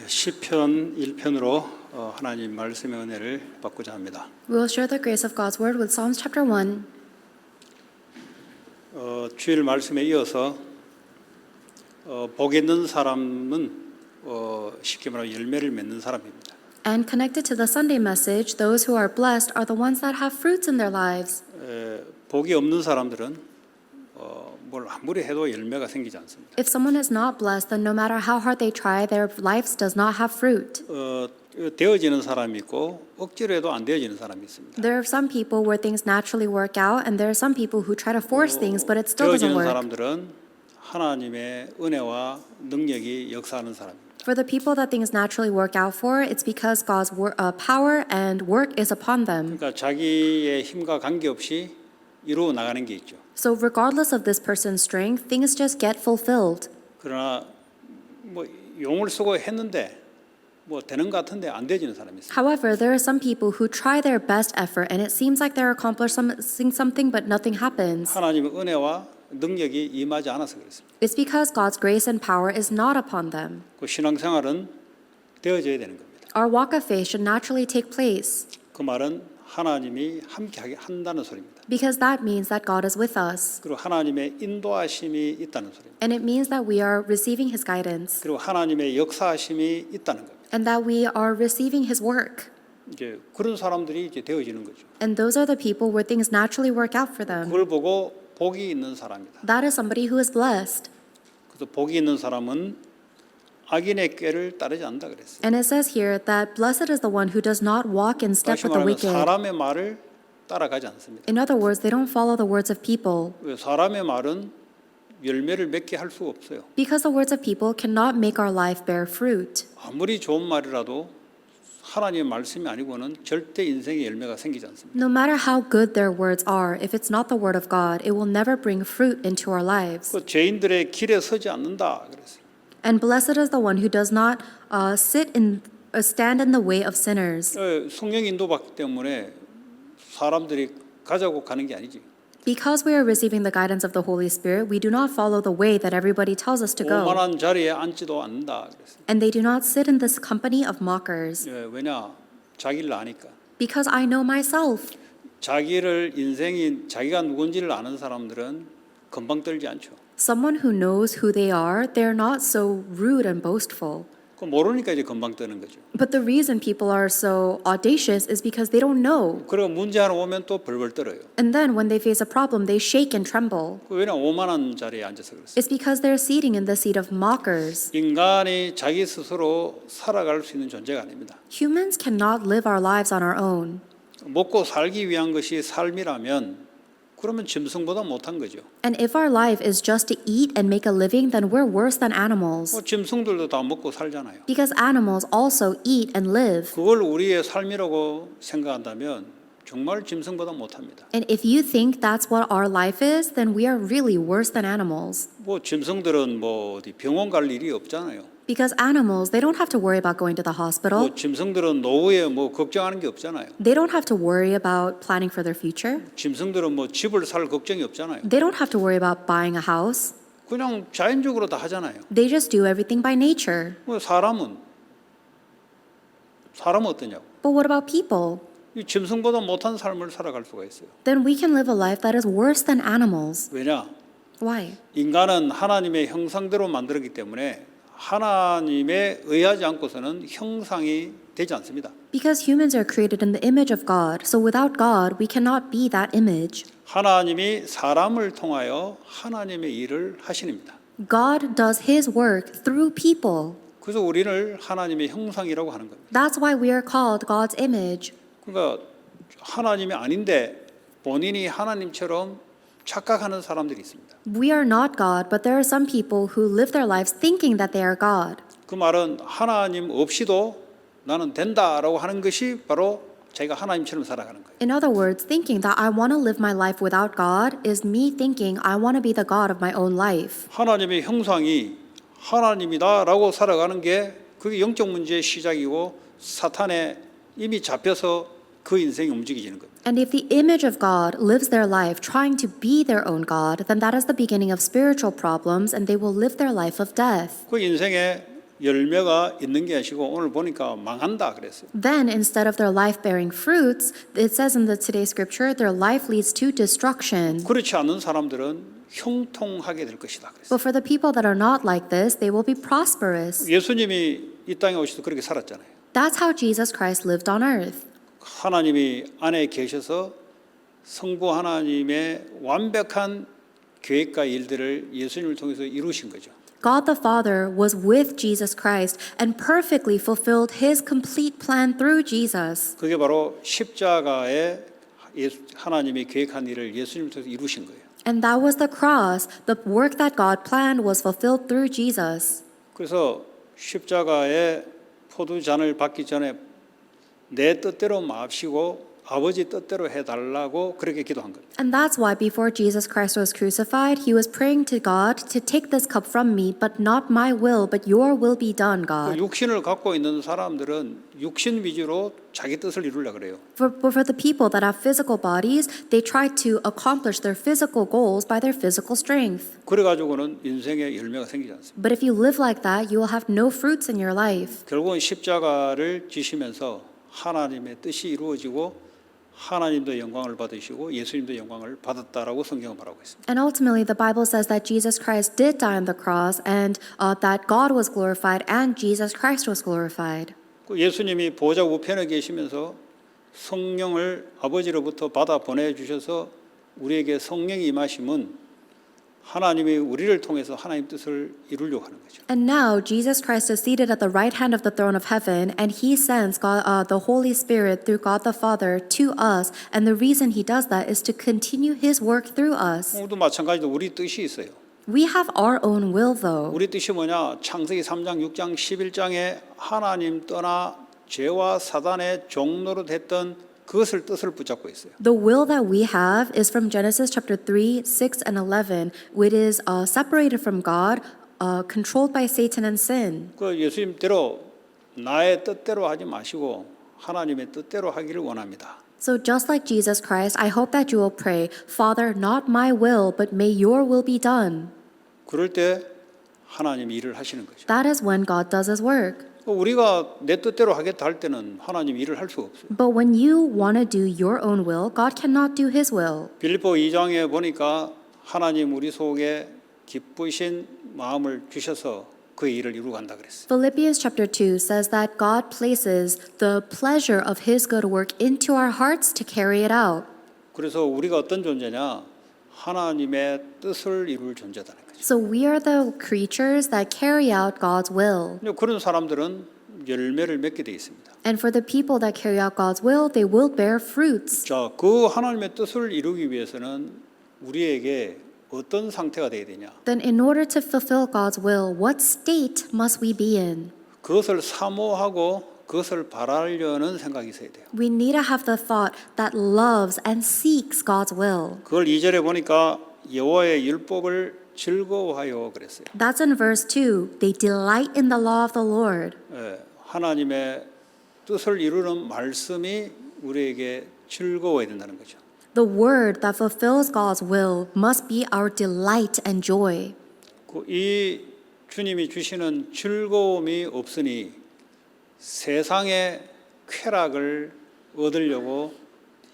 시편 1편으로 하나님 말씀의 은혜를 받고자 합니다. We will share the grace of God's word with Psalms chapter 1. 주일 말씀에 이어서 복 있는 사람은 쉽게 말하면 열매를 맺는 사람입니다. And connected to the Sunday message, those who are blessed are the ones that have fruits in their lives. 복이 없는 사람들은 뭘 아무리 해도 열매가 생기지 않습니다. If someone is not blessed, then no matter how hard they try, their lives does not have fruit. 되어지는 사람이 있고 억지로 해도 안 되어지는 사람이 있습니다. There are some people where things naturally work out, and there are some people who try to force things, but it still doesn't 되어지는 work. 사람들은 하나님의 은혜와 능력이 역사하는 사람입니다. For the people that things naturally work out for, it's because God's power and work is upon them. 그러니까 자기의 힘과 관계없이 이루어 나가는 게 있죠. So regardless of this person's strength, things just get fulfilled. 그러나 뭐 용을 쓰고 했는데 뭐 되는 것 같은데 안 되지는 사람이 있어요. However, there are some people who try their best effort and it seems like they're accomplishing something but nothing happens. 하나님의 은혜와 능력이 임하지 않아서 그렇습니다. It's because God's grace and power is not upon them. 그 신앙생활은 되어져야 되는 겁니다. Our walk of faith should naturally take place 그 말은 하나님이 함께하게 한다는 소리입니다. because that means that God is with us. 그리고 하나님의 인도하심이 있다는 소리입니다. And it means that we are receiving His guidance 그리고 하나님의 역사하심이 있다는 겁니다. and that we are receiving His work. 이제 그런 사람들이 이제 되어지는 거죠. And those are the people where things naturally work out for them. 그걸 보고 복이 있는 사람이다. That is somebody who is blessed. 그래서 복이 있는 사람은 악인의 꾀를 따르지 않는다 그랬어요. And it says here that blessed is the one who does not walk in step 다시 with the 말하면 wicked. 사람의 말을 따라가지 않습니다. In other words, they don't follow the words of people 사람의 말은 열매를 맺게 할 수가 없어요. because the words of people cannot make our life bear fruit. 아무리 좋은 말이라도 하나님의 말씀이 아니고는 절대 인생의 열매가 생기지 않습니다. No matter how good their words are, if it's not the word of God, it will never bring fruit into our lives. 그 죄인들의 길에 서지 않는다 그랬어요. And blessed is the one who does not stand in the way of sinners. 성령 인도받기 때문에 사람들이 가자고 가는 게 아니지. Because we are receiving the guidance of the Holy Spirit, we do not follow the way that everybody tells us to go. 오만한 자리에 앉지도 않는다 그랬어요. And they do not sit in this company of mockers. 왜냐? 자기를 아니까. Because I know myself. 자기를 인생이 자기가 누군지를 아는 사람들은 금방 떨지 않죠. Someone who knows who they are, they're not so rude and boastful. 그 모르니까 이제 금방 떠는 거죠. But the reason people are so audacious is because they don't know. 그리고 문제 하나 오면 또 벌벌 떨어요. And then when they face a problem, they shake and tremble. 왜냐? 오만한 자리에 앉아서 그렇습니다. It's because they're seating in the seat of mockers. 인간이 자기 스스로 살아갈 수 있는 존재가 아닙니다. Humans cannot live our lives on our own. 먹고 살기 위한 것이 삶이라면 그러면 짐승보다 못한 거죠. And if our life is just to eat and make a living, then we're worse than animals. 짐승들도 다 먹고 살잖아요. Because animals also eat and live. 그걸 우리의 삶이라고 생각한다면 정말 짐승보다 못합니다. And if you think that's what our life is, then we are really worse than animals. 뭐 짐승들은 뭐 어디 병원 갈 일이 없잖아요. Because animals, they don't have to worry about going to the hospital. 뭐 짐승들은 노후에 뭐 걱정하는 게 없잖아요. They don't have to worry about planning for their future. 짐승들은 뭐 집을 살 걱정이 없잖아요. They don't have to worry about buying a house. 그냥 자연적으로 다 하잖아요. They just do everything by nature. 뭐 사람은 어떠냐고? But what about people? 이 짐승보다 못한 삶을 살아갈 수가 있어요. Then we can live a life that is worse than animals. 왜냐? Why? 인간은 하나님의 형상대로 만들었기 때문에 하나님에 의하지 않고서는 형상이 되지 않습니다. Because humans are created in the image of God. So without God, we cannot be that image. 하나님이 사람을 통하여 하나님의 일을 하시닙니다. God does His work through people. 그래서 우리를 하나님의 형상이라고 하는 겁니다. That's why we are called God's image. 그러니까 하나님이 아닌데 본인이 하나님처럼 착각하는 사람들이 있습니다. We are not God, but there are some people who live their lives thinking that they are God. 그 말은 하나님 없이도 나는 된다라고 하는 것이 바로 자기가 하나님처럼 살아가는 거예요. In other words, thinking that I want to live my life without God is me thinking I want to be the God of my own life. 하나님의 형상이 하나님이다라고 살아가는 게 그게 영적 문제의 시작이고 사탄에 이미 잡혀서 그 인생이 움직이지는 겁니다. And if the image of God lives their life trying to be their own God, then that is the beginning of spiritual problems and they will live their life of death. 그 인생에 열매가 있는 게 아니고 오늘 보니까 망한다 그랬어요. Then, instead of their life bearing fruits, it says in the today's scripture, their life leads to destruction. 그렇지 않은 사람들은 형통하게 될 것이다 그랬어요. But for the people that are not like this, they will be prosperous. 예수님이 이 땅에 오셔서 그렇게 살았잖아요. That's how Jesus Christ lived on earth. 하나님이 안에 계셔서 성부 하나님의 완벽한 계획과 일들을 예수님을 통해서 이루신 거죠. God the Father was with Jesus Christ and perfectly fulfilled his complete plan through Jesus. 그게 바로 십자가에 하나님이 계획한 일을 예수님을 통해서 이루신 거예요. And that was the cross. The work that God planned was fulfilled through Jesus. 그래서 십자가에 포도잔을 받기 전에 내 뜻대로 마시고 아버지 뜻대로 해달라고 그렇게 기도한 거예요. And that's why before Jesus Christ was crucified, he was praying to God to take this cup from me, but not my will, but your will be done, God. 육신을 갖고 있는 사람들은 육신 위주로 자기 뜻을 이루려고 그래요. But for the people that have physical bodies, they try to accomplish their physical goals by their physical strength. 그래가지고는 인생에 열매가 생기지 않습니다. But if you live like that, you will have no fruits in your life. 결국은 십자가를 지시면서 하나님의 뜻이 이루어지고 하나님도 영광을 받으시고 예수님도 영광을 받았다라고 성경은 말하고 있습니다. And ultimately, the Bible says that Jesus Christ did die on the cross and that God was glorified and Jesus Christ was glorified. 예수님이 보좌 우편에 계시면서 성령을 아버지로부터 받아 보내주셔서 우리에게 성령이 임하심은 하나님이 우리를 통해서 하나님 뜻을 이루려고 하는 거죠. And now Jesus Christ is seated at the right hand of the throne of heaven, and he sends God, the Holy Spirit through God the Father to us. And the reason he does that is to continue his work through us. 오늘도 마찬가지로 우리 뜻이 있어요. We have our own will, though. 우리 뜻이 뭐냐? 창세기 3장, 6장, 11장에 하나님 떠나 죄와 사단의 종로로 됐던 그것을 뜻을 붙잡고 있어요. The will that we have is from Genesis chapter 3, 6, and 11, which is separated from God, controlled by Satan and sin. 그 예수님대로 나의 뜻대로 하지 마시고 하나님의 뜻대로 하기를 원합니다. So just like Jesus Christ, I hope that you will pray, Father, not my will, but may your will be done. 그럴 때 하나님이 일을 하시는 거죠. That is when God does his work. 우리가 내 뜻대로 하겠다 할 때는 하나님 일을 할 수가 없어요. But when you want to do your own will, God cannot do his will. 빌립보 2장에 보니까 하나님 우리 속에 기쁘신 마음을 주셔서 그 일을 이루고 간다 그랬어요. Philippians chapter 2 says that God places the pleasure of his good work into our hearts to carry it out. 그래서 우리가 어떤 존재냐? 하나님의 뜻을 이룰 존재다는 거죠. So we are the creatures that carry out God's will. 그런 사람들은 열매를 맺게 돼 있습니다. And for the people that carry out God's will, they will bear fruits. 자, 그 하나님의 뜻을 이루기 위해서는 우리에게 어떤 상태가 돼야 되냐? Then in order to fulfill God's will, what state must we be in? 그것을 사모하고 그것을 바라려는 생각이 있어야 돼요. We need to have the thought that loves and seeks God's will. 그걸 2절에 보니까 여호와의 율법을 즐거워하여 그랬어요. That's in verse 2. They delight in the law of the Lord. 하나님의 뜻을 이루는 말씀이 우리에게 즐거워야 된다는 거죠. The word that fulfills God's will must be our delight and joy. 이 주님이 주시는 즐거움이 없으니 세상의 쾌락을 얻으려고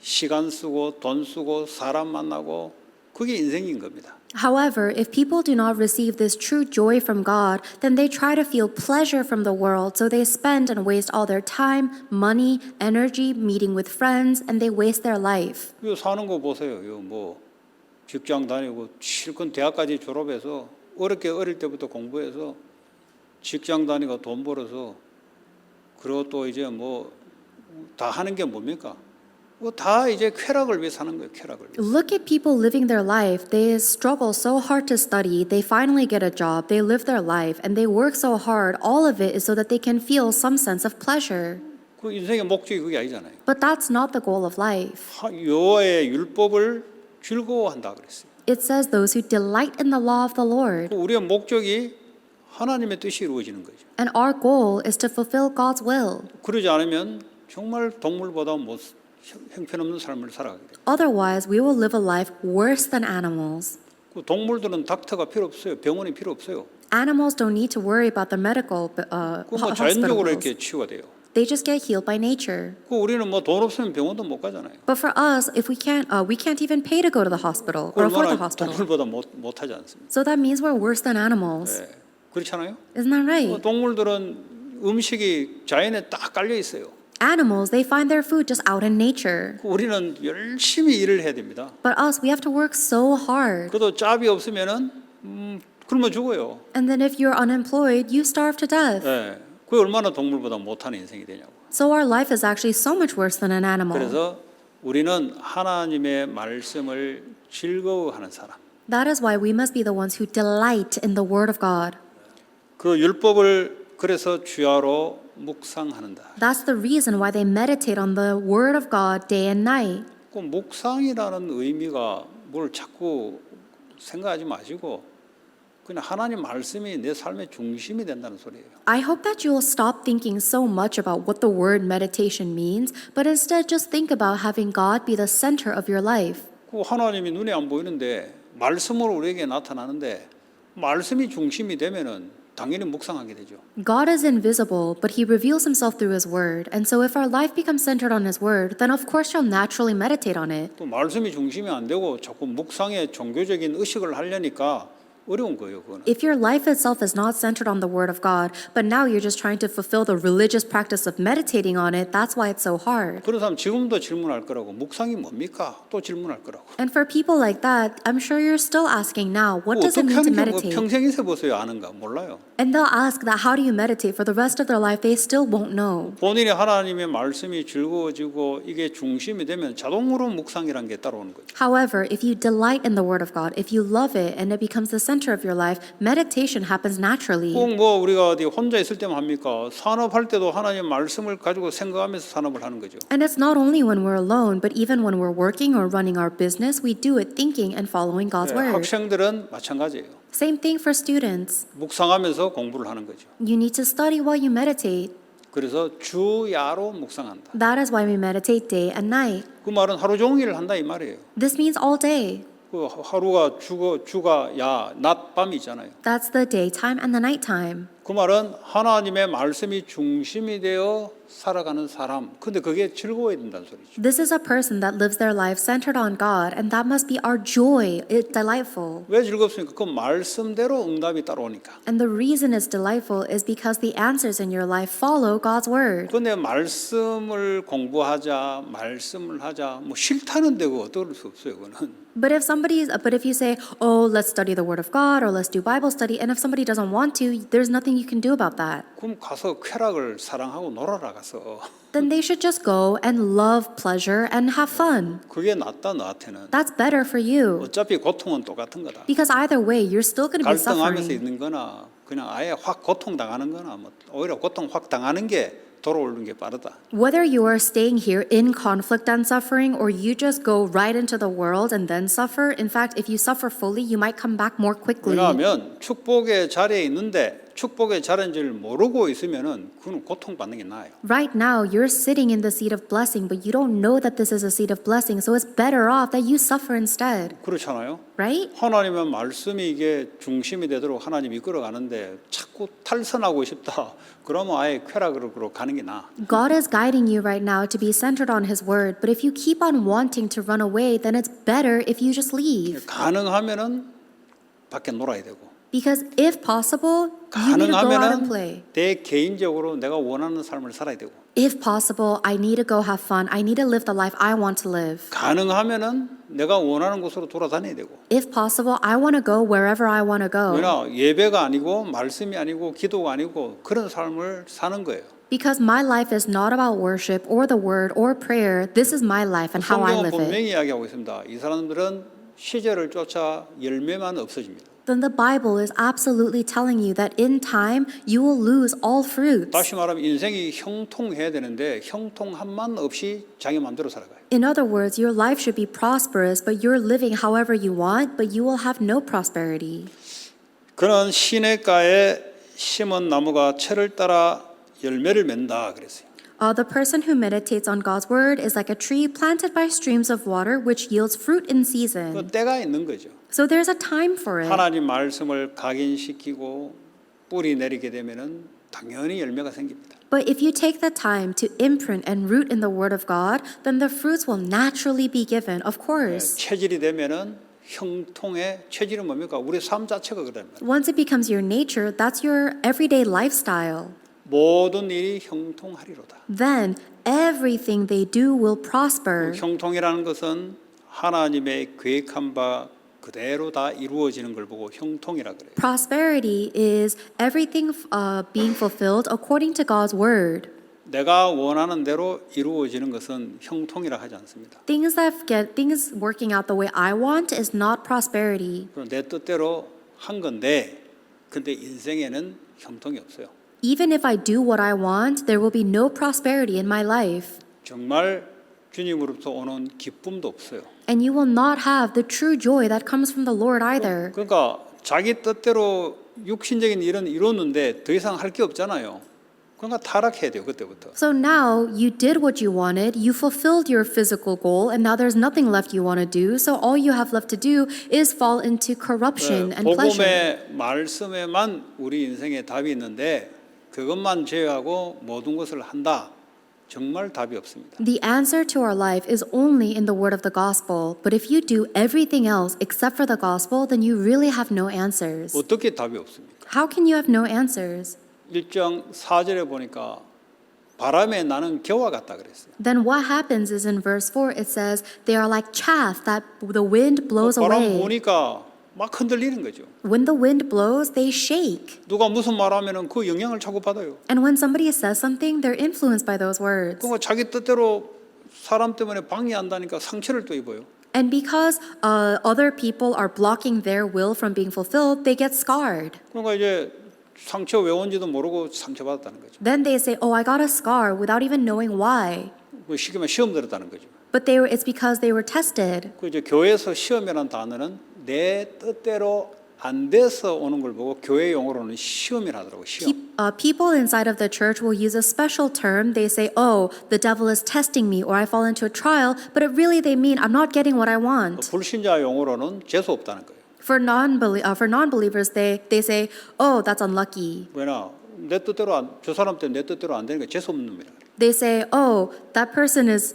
시간 쓰고 돈 쓰고 사람 만나고 그게 인생인 겁니다. However, if people do not receive this true joy from God, then they try to feel pleasure from the world, so they spend and waste all their time, money, energy, meeting with friends, and they waste their life. 이거 사는 거 보세요. 이거 뭐 직장 다니고 실컷 대학까지 졸업해서 어렵게 어릴 때부터 공부해서 직장 다니고 돈 벌어서 그리고 또 이제 뭐 다 하는 게 뭡니까? 다 이제 쾌락을 위해 사는 거예요. 쾌락을 위해. Look at people living their life. They struggle so hard to study. They finally get a job. They live their life and they work so hard. All of it is so that they can feel some sense of pleasure. 그 인생의 목적이 그게 아니잖아요. But that's not the goal of life. 여호와의 율법을 즐거워한다 그랬어요. It says those who delight in the law of the Lord. 우리의 목적이 하나님의 뜻이 이루어지는 거죠. And our goal is to fulfill God's will. 그러지 않으면 정말 동물보다 형편없는 삶을 살아가게 돼요. Otherwise, we will live a life worse than animals. 동물들은 닥터가 필요 없어요. 병원이 필요 없어요. Animals don't need to worry about the medical 그뭐 hospital 자연적으로 bills. 이렇게 치유가 돼요. They just get healed by nature. 그 우리는 뭐 돈 없으면 병원도 못 가잖아요. But for us, if we can't even pay to go to the hospital or afford the 얼마나 hospital. 동물보다 못하지 않습니까? So that means we're worse than animals. 네. 그렇잖아요. Isn't that right? 동물들은 음식이 자연에 딱 깔려 있어요. Animals, they find their food just out in nature. 우리는 열심히 일을 해야 됩니다. But us, we have to work so hard. 그래도 짭이 없으면은 굶어 죽어요. And then if you're unemployed, you starve to death. 네. 그게 얼마나 동물보다 못하는 인생이 되냐고. So our life is actually so much worse than an animal. 그래서 우리는 하나님의 말씀을 즐거워하는 사람. That is why we must be the ones who delight in the Word of God. 그 율법을 그래서 주야로 묵상하는다. That's the reason why they meditate on the Word of God day and night. 그 묵상이라는 의미가 뭘 자꾸 생각하지 마시고 그냥 하나님 말씀이 내 삶의 중심이 된다는 소리예요. I hope that you will stop thinking so much about what the word meditation means, but instead just think about having God be the center of your life. 그 하나님이 눈에 안 보이는데 말씀으로 우리에게 나타나는데 말씀이 중심이 되면은 당연히 묵상하게 되죠. God is invisible, but He reveals Himself through His Word. And so if our life becomes centered on His Word, then of course you'll naturally meditate on it. 또 말씀이 중심이 안 되고 자꾸 묵상에 종교적인 의식을 하려니까 어려운 거예요, 그거는. If your life itself is not centered on the Word of God, but now you're just trying to fulfill the religious practice of meditating on it, that's why it's so hard. 그런 사람 지금도 질문할 거라고. 묵상이 뭡니까? 또 질문할 거라고. And for people like that, I'm sure you're still asking now, what does it 어떻게 mean to 하는 게 meditate? 평생 있어 보세요, 아는가? 몰라요. And they'll ask that, how do you meditate? For the rest of their life, they still won't know. 본인이 하나님의 말씀이 즐거워지고 이게 중심이 되면 자동으로 묵상이라는 게 따라오는 거죠. However, if you delight in the Word of God, if you love it, and it becomes the center of your life, meditation happens naturally. 꼭 뭐 우리가 어디 혼자 있을 때만 합니까? 산업할 때도 하나님 말씀을 가지고 생각하면서 산업을 하는 거죠. And it's not only when we're alone, but even when we're working or running our business, we do it thinking and following God's 네, Word. 학생들은 마찬가지예요. Same thing for students. 묵상하면서 공부를 하는 거죠. You need to study while you meditate. 그래서 주야로 묵상한다. That is why we meditate day and night. 그 말은 하루 종일 한다 이 말이에요. This means all day. 그 하루가 주가 야, 낮, 밤이잖아요. That's the daytime and the nighttime. 그 말은 하나님의 말씀이 중심이 되어 살아가는 사람. 근데 그게 즐거워야 된다는 소리죠. This is a person that lives their life centered on God, and that must be our joy. It's delightful. 왜 즐겁습니까? 그 말씀대로 응답이 따라오니까. And the reason it's delightful is because the answers in your life follow God's word. 근데 말씀을 공부하자, 말씀을 하자, 뭐 싫다는 데고 어떨 수 없어요, 그거는. But if you say, oh, let's study the word of God or let's do Bible study, and if somebody doesn't want to, there's nothing you can do about that. 그럼 가서 쾌락을 사랑하고 놀아라 가서. Then they should just go and love pleasure and have fun. 그게 낫다 너한테는. That's better for you. 어차피 고통은 똑같은 거다. Because either way, you're still going to be 갈등하면서 suffering. 있는 거나 그냥 아예 확 고통 당하는 거나 뭐 오히려 고통 확 당하는 게 돌아오는 게 빠르다. Whether you are staying here in conflict and suffering, or you just go right into the world and then suffer, in fact, if you suffer fully, you might come back more quickly. 왜냐하면 축복의 자리에 있는데 축복의 자리인 줄 모르고 있으면은 그는 고통받는 게 나아요. Right now, you're sitting in the seat of blessing, but you don't know that this is a seat of blessing, so it's better off that you suffer instead, 그렇잖아요. right? 하나님의 말씀이 이게 중심이 되도록 하나님이 이끌어가는데 자꾸 탈선하고 싶다. 그러면 아예 쾌락으로 가는 게 나아. God is guiding you right now to be centered on His Word, but if you keep on wanting to run away, then it's better if you just leave. 가능하면은 밖에 놀아야 되고. Because if possible, you need to go out and play. 가능하면은 내 개인적으로 내가 원하는 삶을 살아야 되고. If possible, I need to go have fun. I need to live the life I want to live. 가능하면은 내가 원하는 곳으로 돌아다녀야 되고. If possible, I want to go wherever I want to go. 왜냐 예배가 아니고 말씀이 아니고 기도가 아니고 그런 삶을 사는 거예요. Because my life is not about worship or the word or prayer. This is my life and how I 성경은 live it. 분명히 이야기하고 있습니다. 이 사람들은 시절을 쫓아 열매만 없어집니다. Then the Bible is absolutely telling you that in time you will lose all fruits. 다시 말하면 인생이 형통해야 되는데 형통함만 없이 자기 마음대로 살아가요. In other words, your life should be prosperous, but you're living however you want, but you will have no prosperity. 그는 시냇가에 심은 나무가 철을 따라 열매를 맺는다 그랬어요. The person who meditates on God's word is like a tree planted by streams of water which yields fruit in 그 season. 때가 있는 거죠. So there's a time for it. 하나님 말씀을 각인시키고 뿌리 내리게 되면은 당연히 열매가 생깁니다. But if you take the time to imprint and root in the Word of God, then the fruits will naturally be given, of course. 체질이 되면은 형통의 체질은 뭡니까? 우리 삶 자체가 그럽니다. Once it becomes your nature, that's your everyday lifestyle. 모든 일이 형통하리로다. Then everything they do will prosper. 형통이라는 것은 하나님의 계획한 바 그대로 다 이루어지는 걸 보고 형통이라 그래요. Prosperity is everything being fulfilled according to God's word. 내가 원하는 대로 이루어지는 것은 형통이라 하지 않습니다. Things working out the way I want is not prosperity. 내 뜻대로 한 건데, 근데 인생에는 형통이 없어요. Even if I do what I want, there will be no prosperity in my life. 정말 주님으로부터 오는 기쁨도 없어요. And you will not have the true joy that comes from the Lord either. 그러니까 자기 뜻대로 육신적인 일은 이뤘는데 더 이상 할 게 없잖아요. 그러니까 타락해야 돼요, 그때부터. So now you did what you wanted, you fulfilled your physical goal, and now there's nothing left you want to do. So all you have left to do is fall into corruption and pleasure. 복음의 말씀에만 우리 인생에 답이 있는데 그것만 제외하고 모든 것을 한다. 정말 답이 없습니다. The answer to our life is only in the word of the gospel. But if you do everything else except for the gospel, then you really have no answers. 어떻게 답이 없습니까? How can you have no answers? 1장 4절에 보니까 바람에 나는 겨와 같다 그랬어요. Then what happens is in verse 4 it says they are like chaff that the wind blows 바람 away. 보니까 막 흔들리는 거죠. When the wind blows, they shake. 누가 무슨 말하면은 그 영향을 자꾸 받아요. And when somebody says something, they're influenced by those words. 그러니까 자기 뜻대로 사람 때문에 방해한다니까 상처를 또 입어요. And because other people are blocking their will from being fulfilled, they get scarred. 그러니까 이제 상처 왜 온지도 모르고 상처받았다는 거죠. Then they say, oh, I got a scar without even knowing why. 그 쉽게 말하면 시험 들었다는 거죠. But it's because they were tested. 그 이제 교회에서 시험이라는 단어는 내 뜻대로 안 돼서 오는 걸 보고 교회 용어로는 시험이라 하더라고요. 시험. People inside of the church will use a special term. They say, oh, the devil is testing me or I fall into a trial. But it really they mean I'm not getting what I want. 불신자 용어로는 재수 없다는 거예요. For non-believers, they say, oh, that's unlucky. 왜냐? 내 뜻대로 저 사람 때문에 내 뜻대로 안 되니까 재수 없는 놈이라 그래요. They say, oh, that person is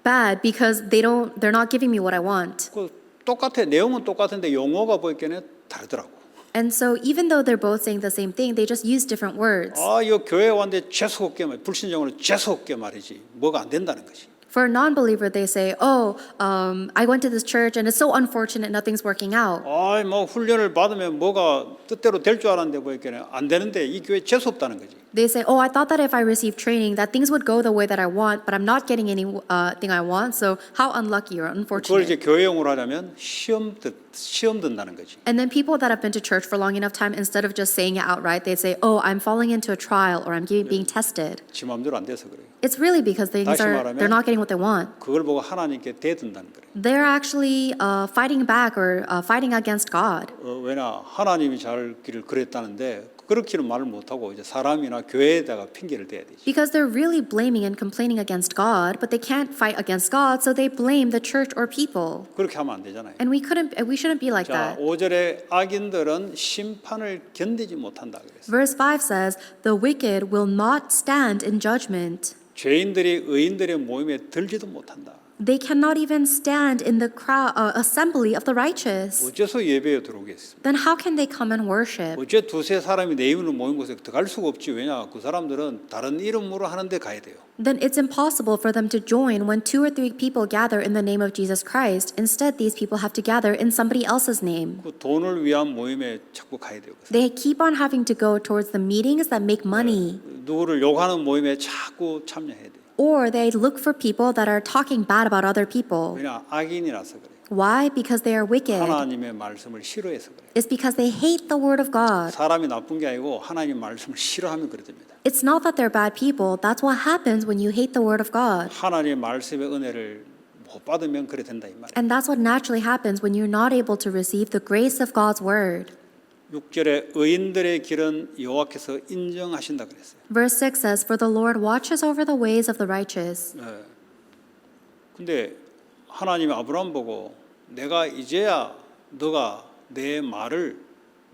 bad because they're not giving me what I want. 그 똑같아. 내용은 똑같은데 용어가 보이기에는 다르더라고. And so even though they're both saying the same thing, they just use different words. 아, 이 교회 왔는데 재수 없게 말, 불신자용으로 재수 없게 말이지. 뭐가 안 된다는 거지. For a non-believer, they say, oh, I went to this church and it's so unfortunate nothing's working out. 아, 뭐 훈련을 받으면 뭐가 뜻대로 될 줄 알았는데 보이기에는 안 되는데 이 교회 재수 없다는 거지. They say, oh, I thought that if I received training, that things would go the way that I want, but I'm not getting anything I want, so how unlucky or 그걸 이제 unfortunate. 교회용으로 하자면 시험 든다는 거지. And then people that have been to church for long enough time, instead of just saying it outright, they say, oh, I'm falling into a trial or I'm being tested. 지 마음대로 안 돼서 그래요. It's really because they're not getting what they want. 그걸 보고 하나님께 대든다는 거예요. They're actually fighting back or fighting against God. 왜냐 하나님이 잘 길을 그랬다는데 그렇게는 말을 못하고 이제 사람이나 교회에다가 핑계를 대야 되지. Because they're really blaming and complaining against God, but they can't fight against God, so they blame the church or people. 그렇게 하면 안 되잖아요. And we shouldn't be like 자, that. 5절에 악인들은 심판을 견디지 못한다 그랬어요. Verse 5 says, the wicked will not stand in judgment. 죄인들이 의인들의 모임에 들지도 못한다. They cannot even stand in the assembly of the righteous. 어째서 예배에 들어오겠습니까? Then how can they come and worship? 어째 두세 사람이 내 이름으로 모인 곳에 들어갈 수가 없지. 왜냐 그 사람들은 다른 이름으로 하는데 가야 돼요. Then it's impossible for them to join when 2 or 3 people gather in the name of Jesus Christ. Instead, these people have to gather in somebody else's name. 그 돈을 위한 모임에 자꾸 가야 돼요. They keep on having to go towards the meetings that make money. 누구를 욕하는 모임에 자꾸 참여해야 돼요. Or they look for people that are talking bad about other people. 왜냐 악인이라서 그래요. Why? Because they are wicked. 하나님의 말씀을 싫어해서 그래요. It's because they hate the word of God. 사람이 나쁜 게 아니고 하나님 말씀을 싫어하면 그래 됩니다. It's not that they're bad people. That's what happens when you hate the word of God. 하나님의 말씀의 은혜를 못 받으면 그래 된다 이 말이에요. And that's what naturally happens when you're not able to receive the grace of God's word. 6절에 의인들의 길은 여호와께서 인정하신다 그랬어요. Verse 6 says, for the Lord watches over the ways of the righteous. 근데 하나님이 아브라함 보고 내가 이제야 너가 내 말을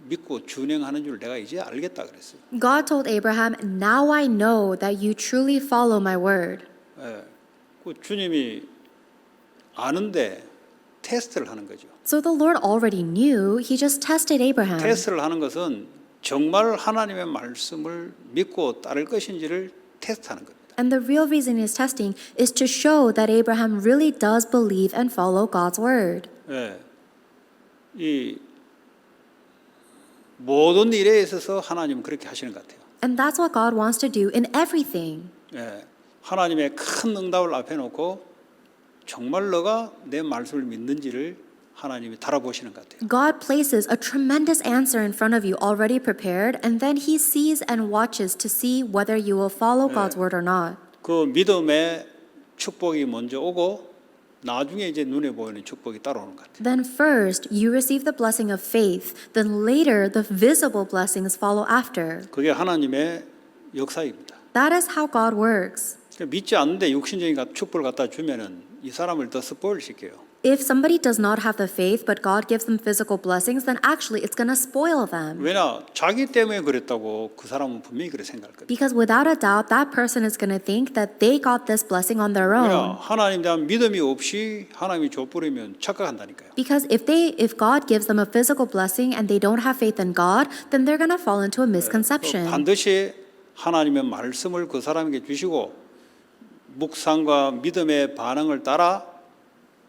믿고 준행하는 줄 내가 이제 알겠다 그랬어요. God told Abraham, "Now I know that you truly follow my word." 예, 그 주님이 아는데 테스트를 하는 거죠. So the Lord already knew, he just tested Abraham. 테스트를 하는 것은 정말 하나님의 말씀을 믿고 따를 것인지를 테스트하는 겁니다. And the real reason he's testing is to show that Abraham really does believe and follow God's word. 예, 이 모든 일에 있어서 하나님은 그렇게 하시는 것 같아요. And that's what God wants to do in everything. 예, 하나님의 큰 응답을 앞에 놓고 정말 너가 내 말씀을 믿는지를 하나님이 달아보시는 것 같아요. God places a tremendous answer in front of you already prepared, and then he sees and watches to see whether you will follow God's word or not. 그 믿음의 축복이 먼저 오고 나중에 이제 눈에 보이는 축복이 따라오는 것 같아요. Then first, you receive the blessing of faith, then later the visible blessings follow after. 그게 하나님의 역사입니다. That is how God works. 믿지 않는데 육신적인 축복을 갖다 주면은 이 사람을 더 스포일 시켜요. If somebody does not have the faith, but God gives them physical blessings, then actually it's going to spoil them. 왜냐 자기 때문에 그랬다고 그 사람은 분명히 그렇게 생각할 거예요. Because without a doubt, that person is going to think that they got this blessing on their 왜냐 own. 하나님에 대한 믿음이 없이 하나님이 줘버리면 착각한다니까요. Because if God gives them a physical blessing and they don't have faith in God, then they're going to fall into a misconception. 반드시 하나님의 말씀을 그 사람에게 주시고 묵상과 믿음의 반응을 따라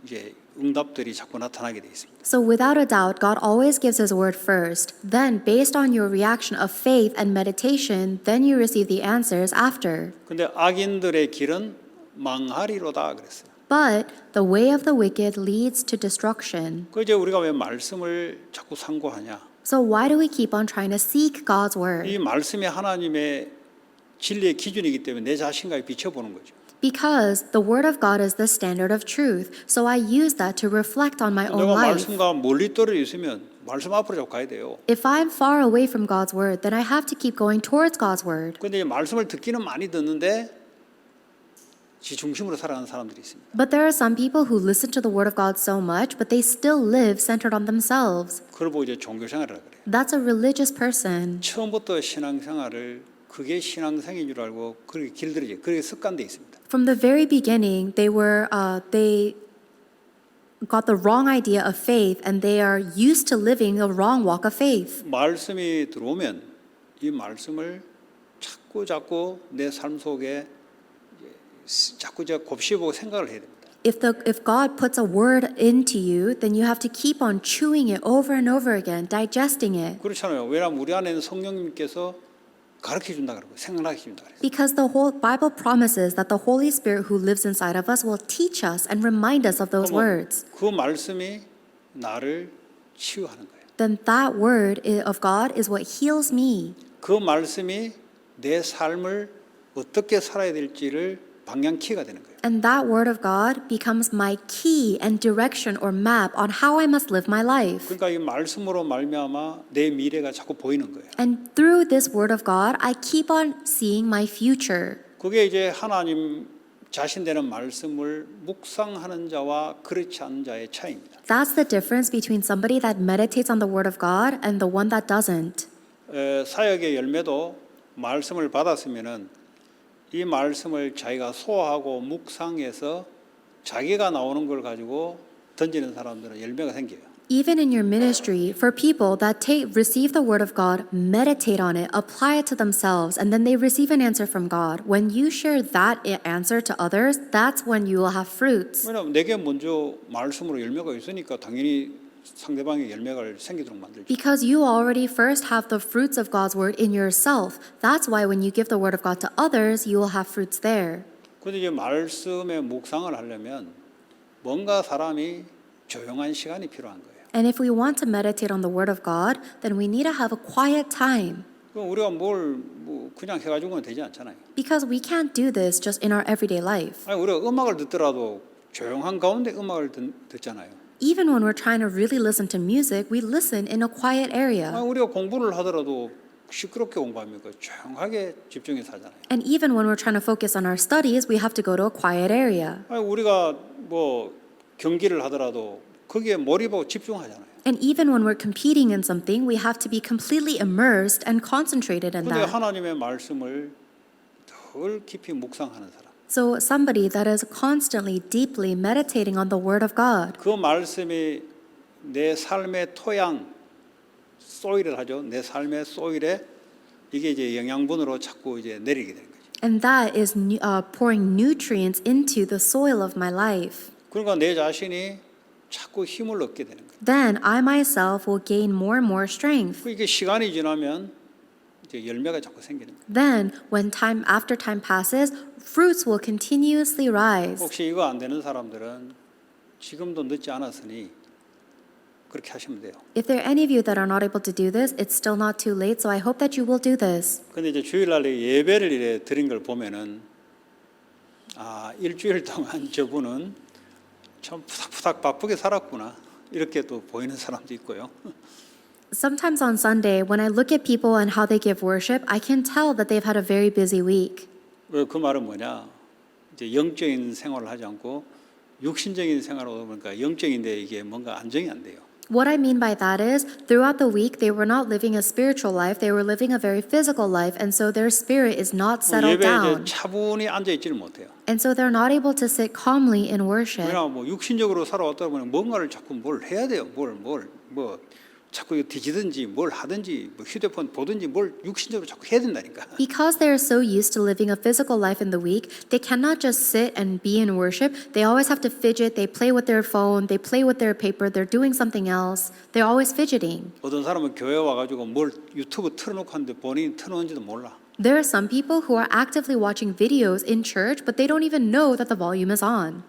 이제 응답들이 자꾸 나타나게 돼 있습니다. So without a doubt, God always gives His word first. Then, based on your reaction of faith and meditation, then you receive the answers after. 근데 악인들의 길은 망하리로다 그랬어요. But the way of the wicked leads to destruction. 그 이제 우리가 왜 말씀을 자꾸 상고하냐? So why do we keep on trying to seek God's word? 이 말씀이 하나님의 진리의 기준이기 때문에 내 자신과 비춰보는 거죠. Because the word of God is the standard of truth. So I use that to reflect on my own 내가 life. 말씀과 멀리 떨어져 있으면 말씀 앞으로 자꾸 가야 돼요. If I'm far away from God's word, then I have to keep going towards God's word. 그런데 말씀을 듣기는 많이 듣는데 지 중심으로 살아가는 사람들이 있습니다. But there are some people who listen to the word of God so much, but they still live centered on themselves. 그걸 보고 이제 종교생활이라 그래요. That's a religious person. 처음부터 신앙생활을 그게 신앙생인 줄 알고 그렇게 길들이죠. 그렇게 습관돼 있습니다. From the very beginning, they got the wrong idea of faith, and they are used to living a wrong walk of faith. 말씀이 들어오면 이 말씀을 자꾸 내 삶 속에 자꾸 곱씹고 생각을 해야 됩니다. If God puts a word into you, then you have to keep on chewing it over and over again, digesting it. 그렇잖아요. 왜냐하면 우리 안에는 성령님께서 가르쳐 준다 그러고 생각나게 준다 그래요. Because the whole Bible promises that the Holy Spirit who lives inside of us will teach us and remind us of those words. 그 말씀이 나를 치유하는 거예요. Then that word of God is what heals me. 그 말씀이 내 삶을 어떻게 살아야 될지를 방향키가 되는 거예요. And that word of God becomes my key and direction or map on how I must live my life. 그러니까 이 말씀으로 말미암아 내 미래가 자꾸 보이는 거예요. And through this word of God, I keep on seeing my future. 그게 이제 하나님 자신 되는 말씀을 묵상하는 자와 그렇지 않은 자의 차이입니다. That's the difference between somebody that meditates on the word of God and the one that doesn't. 사역의 열매도 말씀을 받았으면은 이 말씀을 자기가 소화하고 묵상해서 자기가 나오는 걸 가지고 던지는 사람들은 열매가 생겨요. Even in your ministry, for people that receive the word of God, meditate on it, apply it to themselves, and then they receive an answer from God. When you share that answer to others, that's when you will have fruits. 왜냐하면 내게 먼저 말씀으로 열매가 있으니까 당연히 상대방의 열매가 생기도록 만들죠. Because you already first have the fruits of God's word in yourself. That's why when you give the word of God to others, you will have fruits there. 그런데 이제 말씀에 묵상을 하려면 뭔가 사람이 조용한 시간이 필요한 거예요. And if we want to meditate on the word of God, then we need to have a quiet time. 우리가 뭘 그냥 해가지고는 되지 않잖아요. Because we can't do this just in our everyday life. 아니, 우리가 음악을 듣더라도 조용한 가운데 음악을 듣잖아요. Even when we're trying to really listen to music, we listen in a quiet area. 아니, 우리가 공부를 하더라도 시끄럽게 공부합니까? 조용하게 집중해서 하잖아요. And even when we're trying to focus on our studies, we have to go to a quiet area. 아니, 우리가 뭐 경기를 하더라도 거기에 몰입하고 집중하잖아요. And even when we're competing in something, we have to be completely immersed and concentrated in 근데 that. 하나님의 말씀을 덜 깊이 묵상하는 사람, So somebody that is constantly, deeply meditating on the Word of God, 그 말씀이 내 삶의 토양, 소일을 하죠. 내 삶의 소일에 이게 이제 영양분으로 자꾸 이제 내리게 되는 거죠. and that is pouring nutrients into the soil of my life. 그러니까 내 자신이 자꾸 힘을 얻게 되는 거예요. Then I myself will gain more and more strength. 이게 시간이 지나면 이제 열매가 자꾸 생기는 거예요. Then, when after time passes, fruits will continuously rise. 혹시 이거 안 되는 사람들은 지금도 늦지 않았으니 그렇게 하시면 돼요. If there are any of you that are not able to do this, it's still not too late, so I hope that you will do this. 근데 이제 주일날에 예배를 이래 드린 걸 보면은 일주일 동안 저분은 참 푸닥푸닥 바쁘게 살았구나 이렇게 또 보이는 사람도 있고요. Sometimes on Sunday, when I look at people and how they give worship, I can tell that they've had a very busy week. 왜 그 말은 뭐냐? 이제 영적인 생활을 하지 않고 육신적인 생활을 보니까 영적인데 이게 뭔가 안정이 안 돼요. What I mean by that is, throughout the week, they were not living a spiritual life, they were living a very physical life, and so their spirit is not settled 예배에 이제 down. 차분히 앉아 있지를 못해요. And so they're not able to sit calmly in worship. 왜냐하면 뭐 육신적으로 살아왔다 보면 뭔가를 자꾸 뭘 해야 돼요. 자꾸 뒤지든지 뭘 하든지 뭐 휴대폰 보든지 뭘 육신적으로 자꾸 해야 된다니까. Because they are so used to living a physical life in the week, they cannot just sit and be in worship. They always have to fidget, they play with their phone, they play with their paper, they're doing something else. They're always fidgeting. 어떤 사람은 교회 와가지고 뭘 유튜브 틀어놓고 하는데 본인이 틀어놓은지도 몰라. There are some people who are actively watching videos in church, but they don't even know that the volume is on.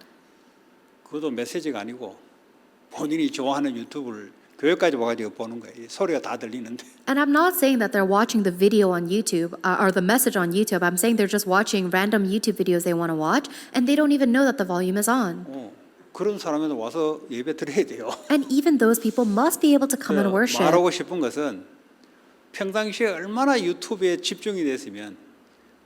그것도 메시지가 아니고 본인이 좋아하는 유튜브를 교회까지 와가지고 보는 거예요. 소리가 다 들리는데. And I'm not saying that they're watching the video on YouTube or the message on YouTube. I'm saying they're just watching random YouTube videos they want to watch, and they don't even know that the volume is on. 그런 사람한테 와서 예배 드려야 돼요. And even those people must be able to come and worship. 말하고 싶은 것은 평상시에 얼마나 유튜브에 집중이 됐으면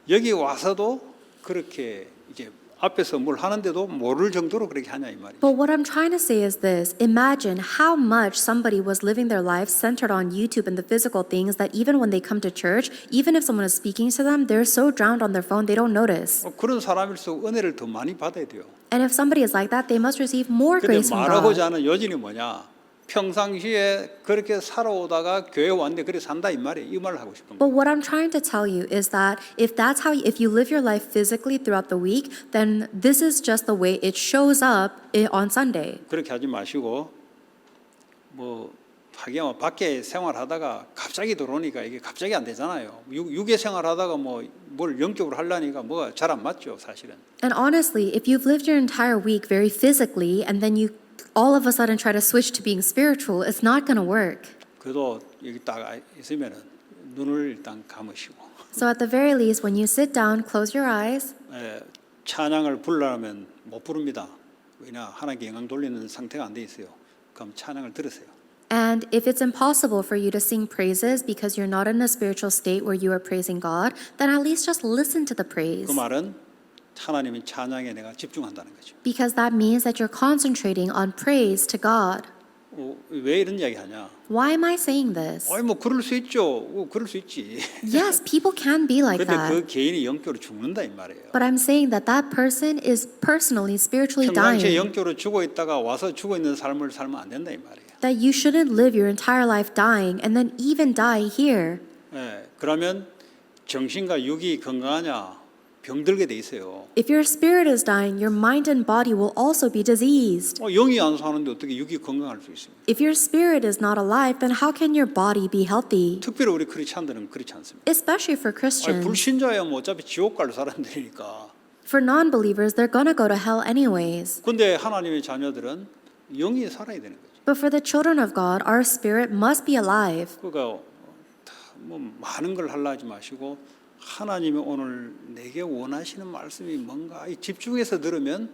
여기 와서도 그렇게 이제 앞에서 뭘 하는데도 모를 정도로 그렇게 하냐 이 말이죠. But what I'm trying to say is this. Imagine how much somebody was living their life centered on YouTube and the physical things that even when they come to church, even if someone is speaking to them, they're so drowned on their phone they don't notice. 그런 사람일수록 은혜를 더 많이 받아야 돼요. And if somebody is like that, they must receive more 근데 grace from 말하고자 God. 하는 요지는 뭐냐? 평상시에 그렇게 살아오다가 교회 왔는데 그렇게 산다 이 말이에요. 이 말을 하고 싶은 거예요. But what I'm trying to tell you is that if you live your life physically throughout the week, then this is just the way it shows up on Sunday. 그렇게 하지 마시고 뭐 하긴 밖에 생활하다가 갑자기 들어오니까 이게 갑자기 안 되잖아요. 육의 생활하다가 뭐 뭘 영적으로 하려니까 뭐가 잘 안 맞죠, 사실은. And honestly, if you've lived your entire week very physically and then you all of a sudden try to switch to being spiritual, it's not going to work. 그래도 여기 딱 있으면은 눈을 일단 감으시고. So at the very least, when you sit down, close your eyes. 찬양을 부르려면 못 부릅니다. 왜냐 하나님께 영광 돌리는 상태가 안 돼 있어요. 그럼 찬양을 들으세요. And if it's impossible for you to sing praises because you're not in a spiritual state where you are praising God, then at least just listen to the praise. 그 말은 하나님의 찬양에 내가 집중한다는 거죠. Because that means that you're concentrating on praise to God. 왜 이런 이야기 하냐? Why am I saying this? 뭐 그럴 수 있죠. 그럴 수 있지. Yes, people can be like 근데 그 that. 개인이 영적으로 죽는다 이 말이에요. But I'm saying that that person is personally, spiritually 평상시에 dying. 영적으로 죽어 있다가 와서 죽어 있는 삶을 살면 안 된다 이 말이에요. That you shouldn't live your entire life dying and then even die here. 그러면 정신과 육이 건강하냐? 병들게 돼 있어요. If your spirit is dying, your mind and body will also be diseased. 영이 안 사는데 어떻게 육이 건강할 수 있습니까? If your spirit is not alive, then how can your body be healthy? 특별히 우리 크리스찬들은 그렇지 않습니다. Especially for Christians. 불신자야 뭐 어차피 지옥 갈 사람들이니까. For non-believers, they're gonna go to hell anyways. 근데 하나님의 자녀들은 영이 살아야 되는 거죠. But for the children of God, our spirit must be alive. 그러니까 뭐 많은 걸 하려 하지 마시고 하나님이 오늘 내게 원하시는 말씀이 뭔가 집중해서 들으면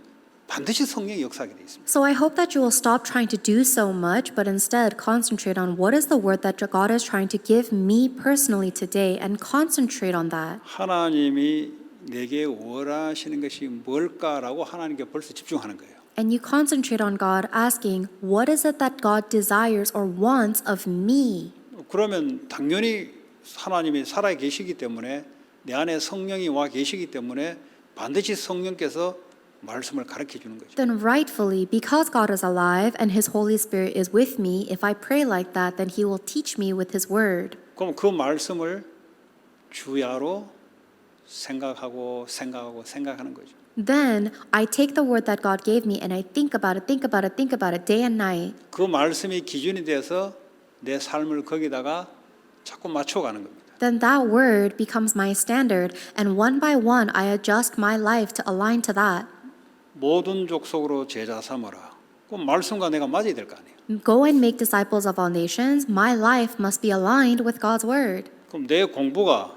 반드시 성령이 역사하게 돼 있습니다. So I hope that you will stop trying to do so much, but instead concentrate on what is the word that God is trying to give me personally today and concentrate on that. 하나님이 내게 원하시는 것이 뭘까라고 하나님께 벌써 집중하는 거예요. And you concentrate on God, asking, what is it that God desires or wants of me? 그러면 당연히 하나님이 살아 계시기 때문에 내 안에 성령이 와 계시기 때문에 반드시 성령께서 말씀을 가르쳐 주는 거죠. Then rightfully, because God is alive and His Holy Spirit is with me, if I pray like that, then He will teach me with His word. 그럼 그 말씀을 주야로 생각하는 거죠. Then I take the word that God gave me and I think about it day and night. 그 말씀이 기준이 돼서 내 삶을 거기다가 자꾸 맞춰가는 겁니다. Then that word becomes my standard, and one by one I adjust my life to align to that. 모든 족속으로 제자 삼으라. 그 말씀과 내가 맞아야 될 거 아니에요. Go and make disciples of all nations. My life must be aligned with God's word. 그럼 내 공부가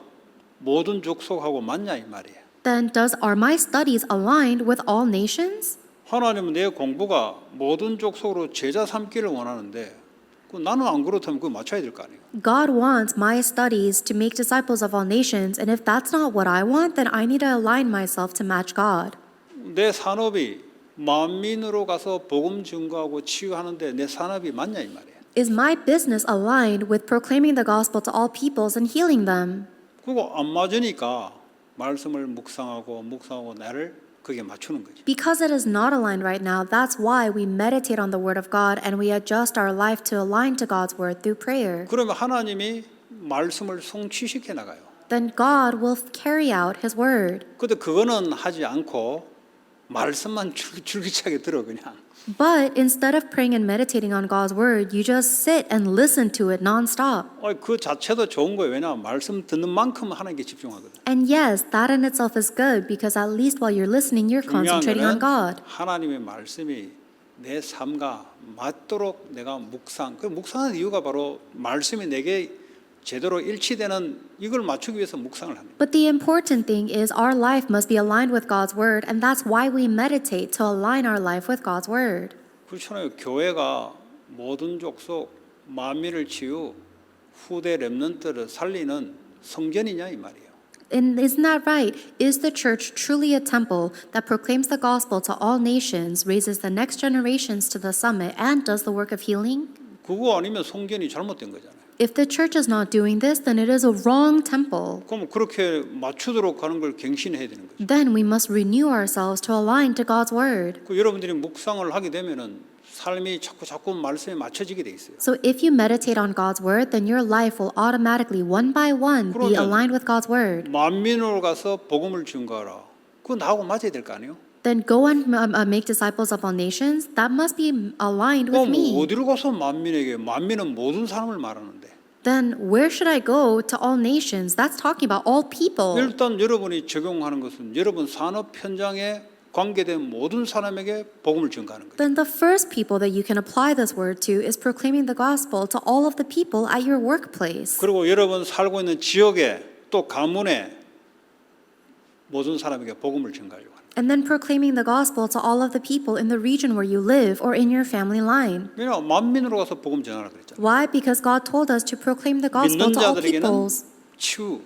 모든 족속하고 맞냐 이 말이에요. Then are my studies aligned with all nations? 하나님은 내 공부가 모든 족속으로 제자 삼기를 원하는데 나는 안 그렇다면 그거 맞춰야 될 거 아니에요. God wants my studies to make disciples of all nations, and if that's not what I want, then I need to align myself to match God. 내 산업이 만민으로 가서 복음 증거하고 치유하는데 내 산업이 맞냐 이 말이에요. Is my business aligned with proclaiming the gospel to all peoples and healing them? 그거 안 맞으니까 말씀을 묵상하고 나를 그게 맞추는 거죠. Because it is not aligned right now, that's why we meditate on the word of God and we adjust our life to align to God's word through prayer. 그러면 하나님이 말씀을 성취시켜 나가요. Then God will carry out His word. 근데 그거는 하지 않고 말씀만 줄기차게 들어 그냥. But instead of praying and meditating on God's word, you just sit and listen to it nonstop. 그 자체도 좋은 거예요. 왜냐하면 말씀 듣는 만큼 하나님께 집중하거든. And yes, that in itself is good because at least while you're listening, you're 중요한 concentrating on 거는 God. 하나님의 말씀이 내 삶과 맞도록 내가 그 묵상하는 이유가 바로 말씀이 내게 제대로 일치되는 이걸 맞추기 위해서 묵상을 합니다. But the important thing is our life must be aligned with God's word, and that's why we meditate to align our life with God's word. 그렇잖아요. 교회가 모든 족속 만민을 치유 후대 렘넌트를 살리는 성전이냐 이 말이에요. And isn't that right? Is the church truly a temple that proclaims the gospel to all nations, raises the next generations to the summit, and does the work of healing? 그거 아니면 성전이 잘못된 거잖아요. If the church is not doing this, then it is a wrong temple. 그럼 그렇게 맞추도록 하는 걸 갱신해야 되는 거죠. Then we must renew ourselves to align to God's word. 여러분들이 묵상을 하게 되면은 삶이 자꾸 말씀에 맞춰지게 돼 있어요. So if you meditate on God's word, then your life will automatically, one by one, be 그러면 aligned with God's word. 만민으로 가서 복음을 증거하라. 그거 나하고 맞아야 될 거 아니에요? Then go and make disciples of all nations. That must be aligned with 그럼 me. 어디로 가서 만민은 모든 사람을 말하는데. Then where should I go to all nations? That's talking about all people. 일단 여러분이 적용하는 것은 여러분 산업 현장에 관계된 모든 사람에게 복음을 증거하는 거예요. Then the first people that you can apply this word to is proclaiming the gospel to all of the people at your workplace. 그리고 여러분 살고 있는 지역에 또 가문에 모든 사람에게 복음을 증거하려고 하는 거예요. And then proclaiming the gospel to all of the people in the region where you live or in your family line. 왜냐하면 만민으로 가서 복음 전하라 그랬잖아요. Why? Because God told us to proclaim the gospel 믿는 to all 자들에게는 peoples. 치유,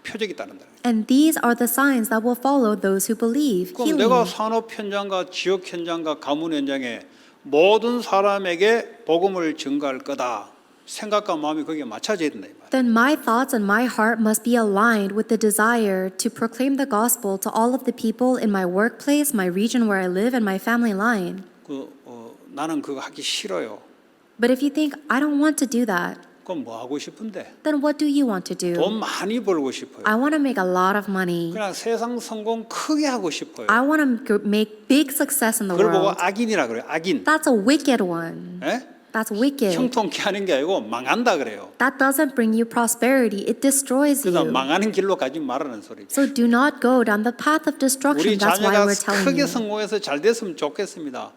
표적이 따른다. And these are the signs that will follow those who believe. 그럼 Healing. 내가 산업 현장과 지역 현장과 가문 현장에 모든 사람에게 복음을 증거할 거다. 생각과 마음이 거기에 맞춰져야 된다. Then my thoughts and my heart must be aligned with the desire to proclaim the gospel to all of the people in my workplace, my region where I live, and my family line. 나는 그거 하기 싫어요. But if you think, I don't want to do that, 그럼 뭐 하고 싶은데? then what do you want to do? 돈 많이 벌고 싶어요. I want to make a lot of money. 그냥 세상 성공 크게 하고 싶어요. I want to make big success in the 그걸 보고 world. 악인이라 그래요. 악인. That's a wicked one. 예? That's wicked. 형통케 하는 게 아니고 망한다 그래요. That doesn't bring you prosperity. It destroys 그래서 you. 망하는 길로 가지 말라는 소리죠. So do not go down the path of destruction. 우리 That's why 자녀가 we're telling 크게 you. 성공해서 잘 됐으면 좋겠습니다.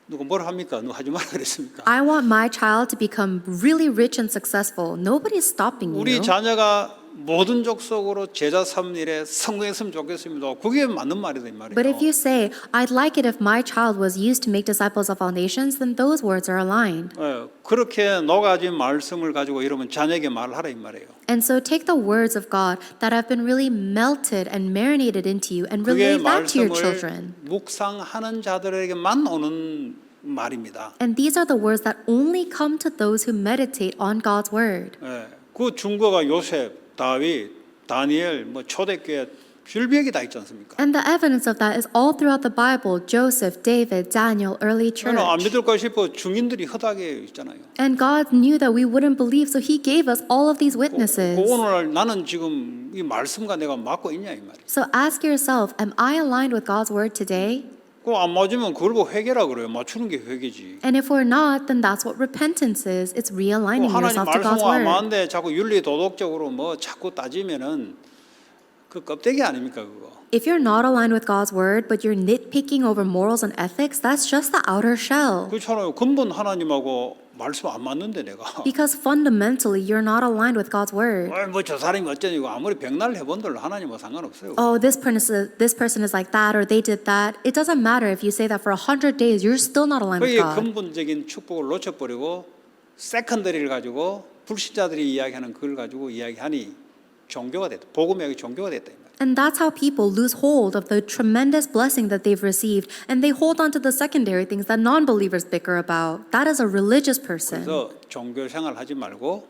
누가 뭘 합니까? 누가 하지 말라 그랬습니까? I want my child to become really rich and successful. Nobody's stopping 우리 you. 자녀가 모든 족속으로 제자 삼는 일에 성공했으면 좋겠습니다. 그게 맞는 말이다 이 말이에요. But if you say, I'd like it if my child was used to make disciples of all nations, then those words are aligned. 예, 그렇게 녹아진 말씀을 가지고 여러분 자녀에게 말하라 이 말이에요. And so take the words of God that have been really melted and marinated into you and 그게 relate that to your 말씀을 children. 묵상하는 자들에게만 오는 말입니다. And these are the words that only come to those who meditate on God's word. 예, 그 증거가 요셉, 다윗, 다니엘, 뭐 초대교회 별벽이 다 있지 않습니까? And the evidence of that is all throughout the Bible, Joseph, David, Daniel, early 저는 안 church. 믿을까 싶어 증인들이 허다하게 있잖아요. And God knew that we wouldn't believe, so He gave us all of these witnesses. 오늘 나는 지금 이 말씀과 내가 맞고 있냐 이 말이에요. So ask yourself, am I aligned with God's word today? 그 안 맞으면 그걸 보고 회개라 그래요. 맞추는 게 회개지. And if we're not, then that's what repentance is. It's realigning 하나님 yourself to God's 말씀과 word. 맞는데 자꾸 윤리 도덕적으로 뭐 자꾸 따지면은 그 껍데기 아닙니까 그거. If you're not aligned with God's word, but you're nitpicking over morals and ethics, that's just the outer shell. 그렇잖아요. 근본 하나님하고 말씀 안 맞는데 내가. Because fundamentally, you're not aligned with God's word. 뭐저 사람이 어쩌냐고 아무리 백날 해본들 하나님과 상관없어요. Oh, this person is like that, or they did that. It doesn't matter if you say that for 100 days, you're still not aligned with 그의 God. 근본적인 축복을 놓쳐버리고 세컨더리를 가지고 불신자들이 이야기하는 그걸 가지고 이야기하니 종교가 됐다. 복음의 종교가 됐다. 이 말이에요. And that's how people lose hold of the tremendous blessing that they've received, and they hold on to the secondary things that non-believers bicker about. That is a religious person. 그래서 종교 생활 하지 말고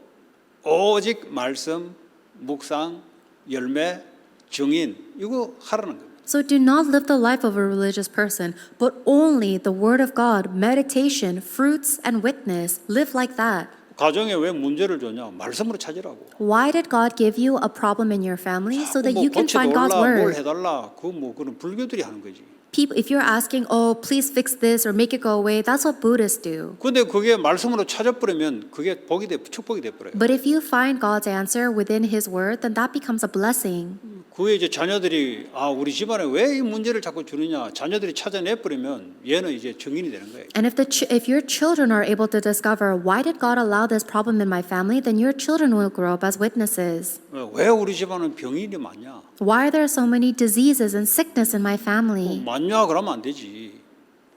오직 말씀, 묵상, 열매, 증인 이거 하라는 겁니다. So do not live the life of a religious person, but only the word of God, meditation, fruits, and witness. Live like that. 가정에 왜 문제를 줬냐? 말씀으로 찾으라고. Why did God give you a problem in your family? So that 뭐 you can find God's 고쳐달라, 뭘 word. 해달라. 그뭐 그런 불교들이 하는 거지. People, if you're asking, oh, please fix this or make it go away, that's what Buddhists do. 근데 그게 말씀으로 찾아버리면 그게 복이 돼, 축복이 돼 버려요. But if you find God's answer within His word, then that becomes a blessing. 그게 이제 자녀들이 우리 집안에 왜 이 문제를 자꾸 주느냐? 자녀들이 찾아내 버리면 얘는 이제 증인이 되는 거예요. And if your children are able to discover why did God allow this problem in my family, then your children will grow up as witnesses. 왜 우리 집안은 병인이 많냐? Why are there so many diseases and sickness in my family? 많냐 그러면 안 되지.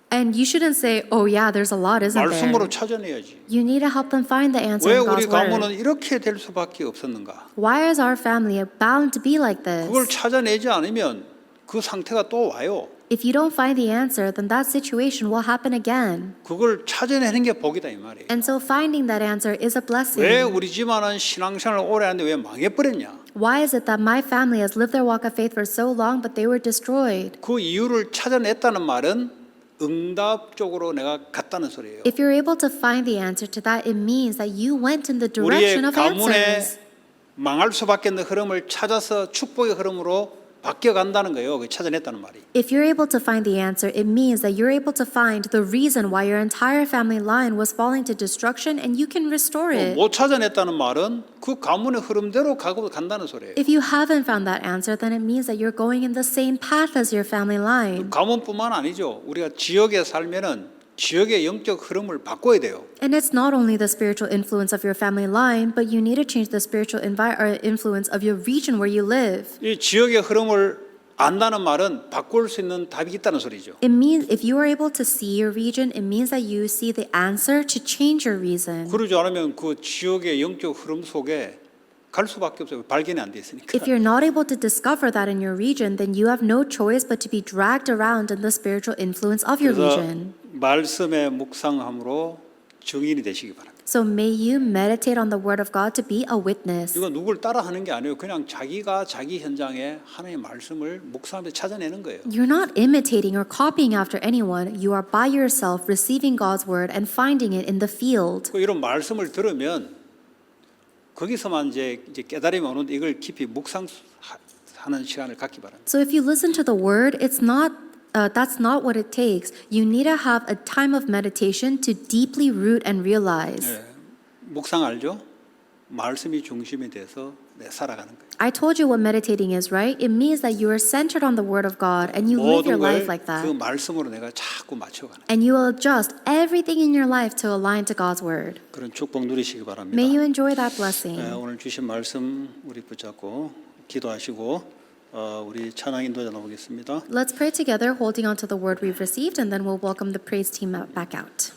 And you shouldn't say, oh yeah, there's a lot, isn't 말씀으로 there? 찾아내야지. You need to help them find the answer 왜 in 우리 God's word. 가문은 이렇게 될 수밖에 없었는가? Why is our family bound to be like 그걸 this? 찾아내지 않으면 그 상태가 또 와요. If you don't find the answer, then that situation will happen again. 그걸 찾아내는 게 복이다 이 말이에요. And so finding that answer is a 왜 blessing. 우리 집안은 신앙생활을 오래 하는데 왜 망해버렸냐? Why is it that my family has lived their walk of faith for so long, but they were destroyed? 그 이유를 찾아냈다는 말은 응답적으로 내가 갔다는 소리예요. If you're able to find the answer to that, it means that you went in the 우리의 direction of 가문의 answers. 망할 수밖에 없는 흐름을 찾아서 축복의 흐름으로 바뀌어간다는 거예요. 그 찾아냈다는 말이. If you're able to find the answer, it means that you're able to find the reason why your entire family line was falling to destruction and you can restore it. 못 찾아냈다는 말은 그 가문의 흐름대로 가고 간다는 소리예요. If you haven't found that answer, then it means that you're going in the same path as your family line. 가문뿐만 아니죠. 우리가 지역에 살면은 지역의 영적 흐름을 바꿔야 돼요. And it's not only the spiritual influence of your family line, but you need to change the spiritual influence of your region where you live. 이 지역의 흐름을 안다는 말은 바꿀 수 있는 답이 있다는 소리죠. It means if you are able to see your region, it means that you see the answer to change your reason. 그러지 않으면 그 지역의 영적 흐름 속에 갈 수밖에 없어요. 발견이 안 돼 있으니까. If you're not able to discover that in your region, then you have no choice but to be dragged around in the spiritual influence of your 그래서 region. 말씀의 묵상함으로 증인이 되시기 바랍니다. So may you meditate on the word of God to be a witness. 이거 누굴 따라하는 게 아니에요. 그냥 자기가 자기 현장에 하나님의 말씀을 묵상하면서 찾아내는 거예요. You're not imitating or copying after anyone. You are by yourself receiving God's word and finding it in the field. 이런 말씀을 들으면 거기서만 이제 깨달음이 오는데 이걸 깊이 묵상하는 시간을 갖기 바랍니다. So if you listen to the word, that's not what it takes. You need to have a time of meditation to deeply root and realize. 묵상 알죠? 말씀이 중심이 돼서 살아가는 거예요. I told you what meditating is, right? It means that you are centered on the Word of God and you live your 모든 life 걸 like that. 그 말씀으로 내가 자꾸 맞춰가는 And you will adjust everything in your life to align to God's Word. 그런 축복 누리시기 바랍니다. May you enjoy that blessing. 오늘 주신 말씀 우리 붙잡고 기도하시고 우리 찬양 인도자 나오겠습니다. Let's pray together, holding on to the word we've received, and then we'll welcome the praise team back out.